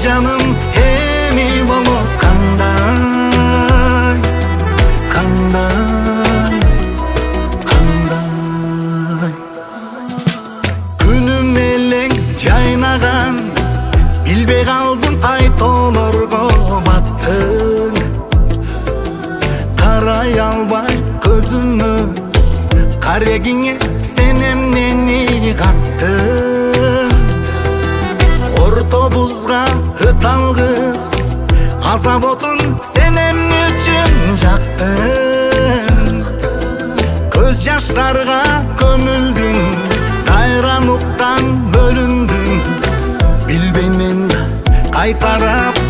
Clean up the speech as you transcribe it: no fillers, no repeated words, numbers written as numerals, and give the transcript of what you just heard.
жаным эми болуп кандай кандай кандай күнүм элең жайнаган билбей калдым кайтолорго баттың карай албай көзүмө карегиңе сен эмнени каттың ортобузга өт алгыс азап отун сен эмне үчүн жактың көз жаштарга көмүлдүң кайрануктан бөлүндүң билбейм мен кайтарап